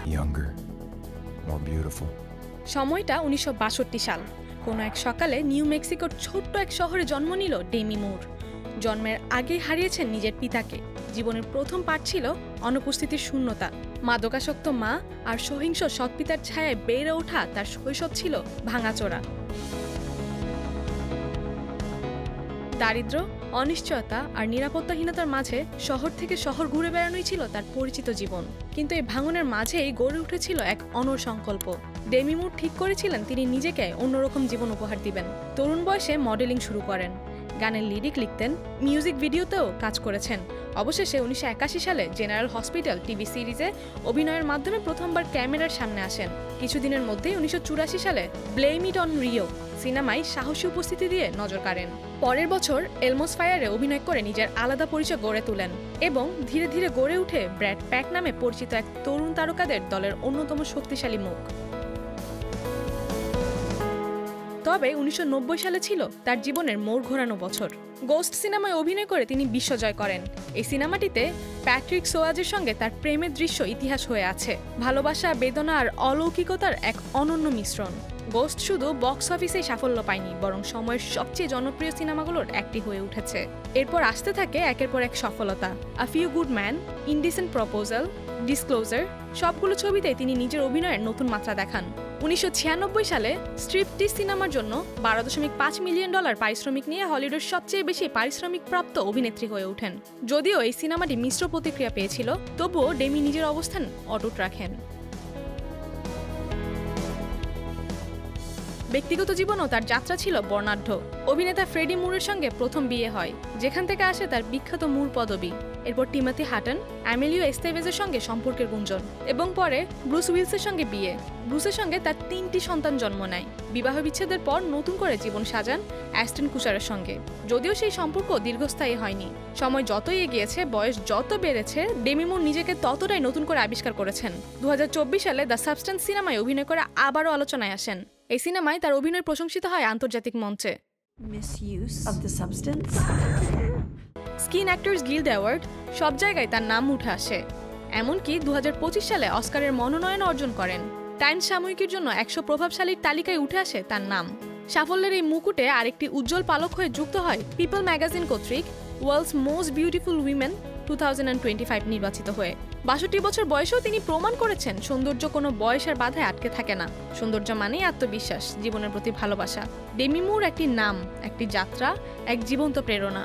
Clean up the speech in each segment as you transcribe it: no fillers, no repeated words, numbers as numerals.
Younger, more beautiful. সময়টা 1962 সাল। কোনো এক সকালে নিউ মেক্সিকোর ছোট্ট এক শহরে জন্ম নিল ডেমি মুর। জন্মের আগেই হারিয়েছেন নিজের পিতাকে। জীবনের প্রথম পাঠ ছিল অনুপস্থিতির শূন্যতা। মাদকাসক্ত মা আর সহিংস সৎপিতার ছায়ায় বেড়ে ওঠা তার শৈশব ছিল ভাঙাচোরা। দারিদ্র্য, অনিশ্চয়তা আর নিরাপত্তাহীনতার মাঝে শহর থেকে শহর ঘুরে বেড়ানোই ছিল তার পরিচিত জীবন। কিন্তু এই ভাঙনের মাঝেই গড়ে উঠেছিল এক অনড় সংকল্প। ডেমি মুর ঠিক করেছিলেন তিনি নিজেকে অন্যরকম জীবন উপহার দিবেন। তরুণ বয়সে মডেলিং শুরু করেন, গানের লিরিক লিখতেন, মিউজিক ভিডিওতেও কাজ করেছেন। অবশেষে 1981 সালে জেনারেল হসপিটাল টিভি সিরিজে অভিনয়ের মাধ্যমে প্রথমবার ক্যামেরার সামনে আসেন। কিছুদিনের মধ্যেই 1984 সালে ব্লেম ইট অন রিও সিনেমায় সাহসী উপস্থিতি দিয়ে নজর কাড়েন। পরের বছর এলমোস ফায়ারে অভিনয় করে নিজের আলাদা পরিচয় গড়ে তোলেন এবং ধীরে ধীরে গড়ে উঠে ব্র্যাড প্যাক নামে পরিচিত এক তরুণ তারকাদের দলের অন্যতম শক্তিশালী মুখ। তবে 1990 সালে ছিল তার জীবনের মোড় ঘোরানো বছর। গোস্ট সিনেমায় অভিনয় করে তিনি বিশ্বজয় করেন। এই সিনেমাটিতে প্যাট্রিক সোয়াজের সঙ্গে তার প্রেমের দৃশ্য ইতিহাস হয়ে আছে। ভালোবাসা, বেদনা আর অলৌকিকতার এক অনন্য মিশ্রণ। গোস্ট শুধু বক্স অফিসেই সাফল্য পায়নি, বরং সময়ের সবচেয়ে জনপ্রিয় সিনেমাগুলোর একটি হয়ে উঠেছে। এরপর আসতে থাকে একের পর এক সফলতা। A few good man, indecent proposal, disclosure, সবগুলো ছবিতেই তিনি নিজের অভিনয়ের নতুন মাত্রা দেখান। 1996 সালে স্ট্রিপটিজ সিনেমার জন্য $12.5 মিলিয়ন পারিশ্রমিক নিয়ে হলিউডের সবচেয়ে বেশি পারিশ্রমিক প্রাপ্ত অভিনেত্রী হয়ে ওঠেন। যদিও এই সিনেমাটি মিশ্র প্রতিক্রিয়া পেয়েছিল, তবুও ডেমি নিজের অবস্থান অটুট রাখেন। ব্যক্তিগত জীবনও তার যাত্রা ছিল বর্ণাঢ্য। অভিনেতা ফ্রেডি মুরের সঙ্গে প্রথম বিয়ে হয়, যেখান থেকে আসে তার বিখ্যাত মুর পদবি। এরপর টিমোথি হাটন, অ্যামেলিও এস্তেভেজের সঙ্গে সম্পর্কের গুঞ্জন, এবং পরে ব্রুস উইলসের সঙ্গে বিয়ে। ব্রুসের সঙ্গে তার 3টি সন্তান জন্ম নেয়। বিবাহ বিচ্ছেদের পর নতুন করে জীবন সাজান অ্যাস্টন কুচারের সঙ্গে, যদিও সেই সম্পর্ক দীর্ঘস্থায়ী হয়নি। সময় যতই এগিয়েছে, বয়স যত বেড়েছে, ডেমি মুর নিজেকে ততটাই নতুন করে আবিষ্কার করেছেন। 2024 সালে দ্য সাবস্টেন্স সিনেমায় অভিনয় করে আবারও আলোচনায় আসেন। এই সিনেমায় তার অভিনয় প্রশংসিত হয় আন্তর্জাতিক মঞ্চে। স্কিন অ্যাক্টর্স গিল্ড অ্যাওয়ার্ড, সব জায়গায় তার নাম উঠে আসে। এমনকি 2025 সালে অস্কারের মনোনয়ন অর্জন করেন। টাইমস সাময়িকীর জন্য 100 প্রভাবশালীর তালিকায় উঠে আসে তার নাম। সাফল্যের এই মুকুটে আরেকটি উজ্জ্বল পালক হয়ে যুক্ত হয় পিপল ম্যাগাজিন কর্তৃক ওয়ার্ল্ডস মোস্ট বিউটিফুল উইমেন 2025 নির্বাচিত হয়ে। 62 বছর বয়সেও তিনি প্রমাণ করেছেন সৌন্দর্য কোনো বয়সের বাধায় আটকে থাকে না। সৌন্দর্য মানেই আত্মবিশ্বাস, জীবনের প্রতি ভালোবাসা। ডেমি মুর একটি নাম, একটি যাত্রা, এক জীবন্ত প্রেরণা।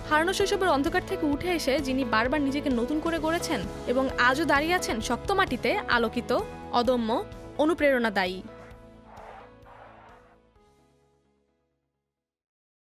হারানো শৈশবের অন্ধকার থেকে উঠে এসে যিনি বারবার নিজেকে নতুন করে গড়েছেন এবং আজও দাঁড়িয়ে আছেন শক্ত মাটিতে, আলোকিত, অদম্য, অনুপ্রেরণাদায়ী।